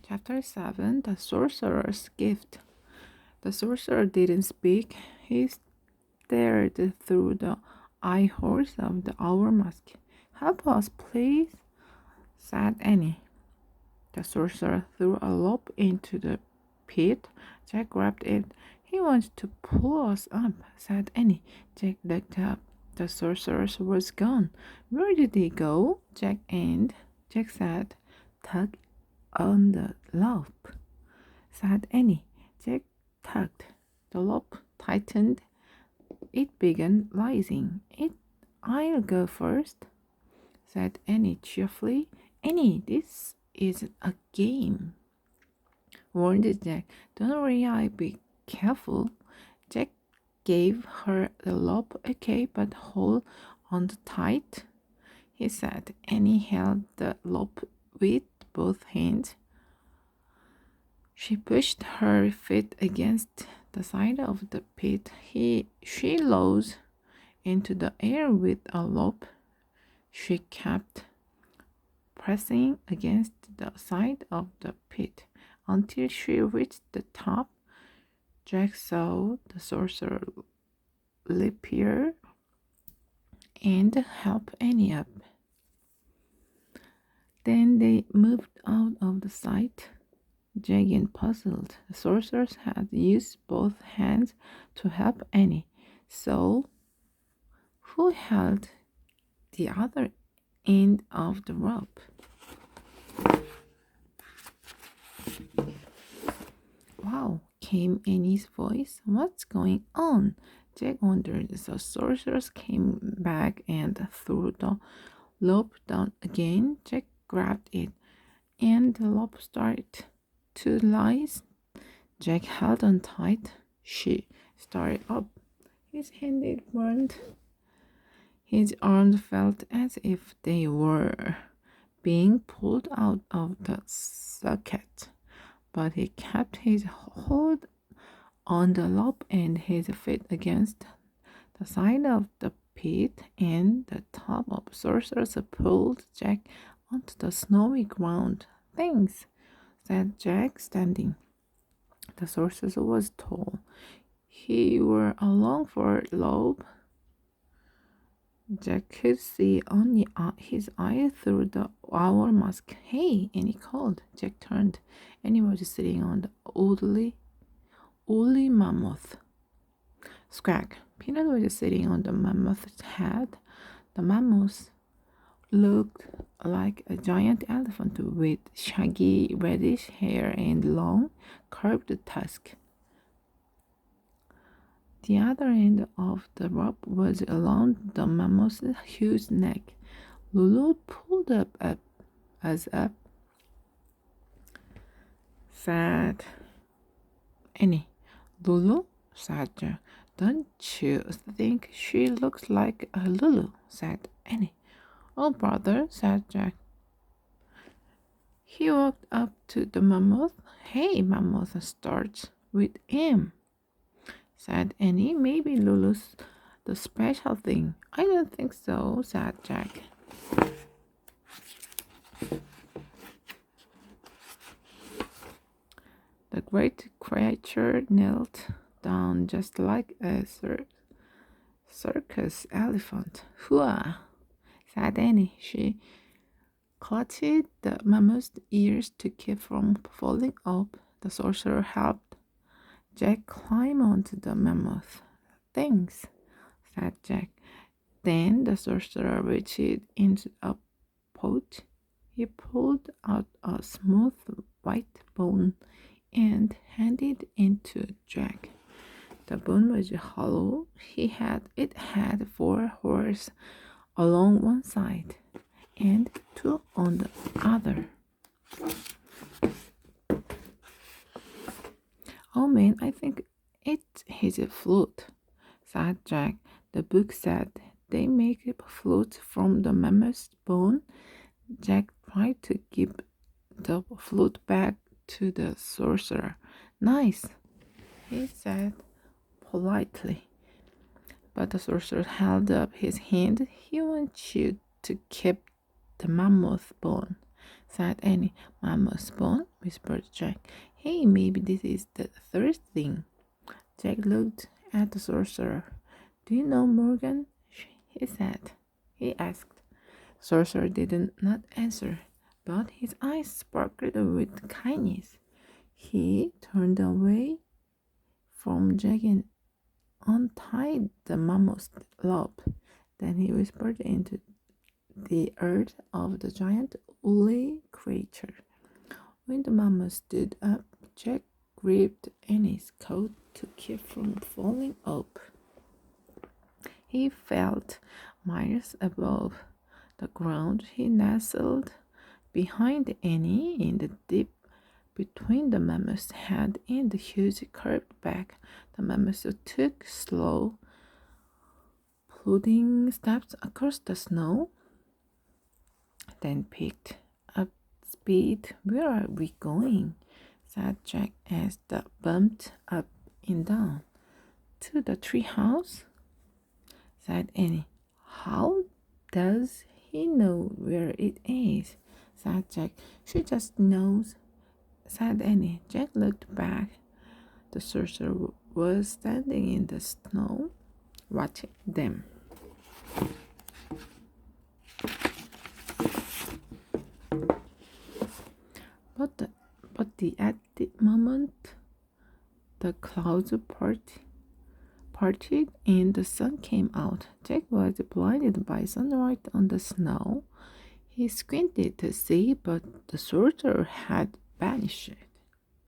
Chapter 7 The Sorcerer's Gift. The sorcerer didn't speak. He stared through the eye holes of the owl mask. "Help us, please," said Annie. The sorcerer threw a rope into the pit. Jack grabbed it. "He wants to pull us up," said Annie. Jack looked up. The sorcerer was gone. "Where did he go?" Jack said. "Tug on the rope," said Annie. Jack tugged. The rope tightened. It began rising. "I'll go first," said Annie cheerfully. "Annie, this isn't a game," warned Jack. "Don't worry, I'll be careful." Jack gave her the rope. "Okay, but hold on tight," he said. Annie held the rope with both hands. She pushed her feet against the side of the pit. She rose into the air with a rope. She kept pressing against the side of the pit until she reached the top. Jack saw the sorcerer leap here and help Annie up. Then they moved out of the sight. Jack and puzzled. The sorcerers had used both hands to help Annie. So, who held the other end of the rope? "Wow," came Annie's voice. "What's going on?" Jack wondered. The sorcerers came back and threw the rope down again. Jack grabbed it, and the rope started to rise. Jack held on tight. She started up. His hand burned. His arms felt as if they were being pulled out of the socket, but he kept his hold on the rope and his feet against the side of the pit, and the top of sorcerers pulled Jack onto the snowy ground. "Thanks," said Jack, standing. The sorcerer was tall. He wore a long fur robe. Jack could see only his eye through the owl mask. "Hey," Annie called. Jack turned. Annie was sitting on the woolly mammoth. Scrag. Peanut was sitting on the mammoth's head. The mammoth looked like a giant elephant with shaggy reddish hair and long, curved tusk. The other end of the rope was around the mammoth's huge neck. Lulu pulled up, said Annie. "Lulu," said Jack. "Don't you think she looks like a Lulu?" said Annie. "Oh, brother," said Jack. He walked up to the mammoth. "Hey, mammoth starts with M," said Annie. "Maybe Lulu's the special thing." "I don't think so," said Jack. The great creature knelt down just like a circus elephant. "Hooah," said Annie. She clutched the mammoth's ears to keep from falling off. The sorcerer helped Jack climb onto the mammoth. "Thanks," said Jack. Then the sorcerer reached into a pouch. He pulled out a smooth white bone and handed it to Jack. The bone was hollow. It had 4 holes along one side and 2 on the other. "Oh man, I think it is a flute," said Jack. The book said they make a flute from the mammoth's bone. Jack tried to give the flute back to the sorcerer. "Nice," he said politely. But the sorcerer held up his hand. "He wants you to keep the mammoth bone," said Annie. Mammoth bone, whispered Jack. Hey, maybe this is the third thing. Jack looked at the sorcerer. Do you know Morgan? He said. He asked. The sorcerer did not answer, but his eyes sparkled with kindness. He turned away from Jack and untied the mammoth's rope. Then he whispered into the earth of the giant woolly creature. When the mammoth stood up, Jack gripped Annie's coat to keep from falling up. He felt miles above the ground. He nestled behind Annie in the deep between the mammoth's head and the huge curved back. The mammoth took slow, plodding steps across the snow, then picked up speed. Where are we going? Said Jack as they bumped up and down. To the tree house, said Annie. How does he know where it is? Said Jack. She just knows, said Annie. Jack looked back. The sorcerer was standing in the snow, watching them. But at the moment the clouds parted and the sun came out, Jack was blinded by sunlight on the snow. He squinted to see, but the sorcerer had vanished.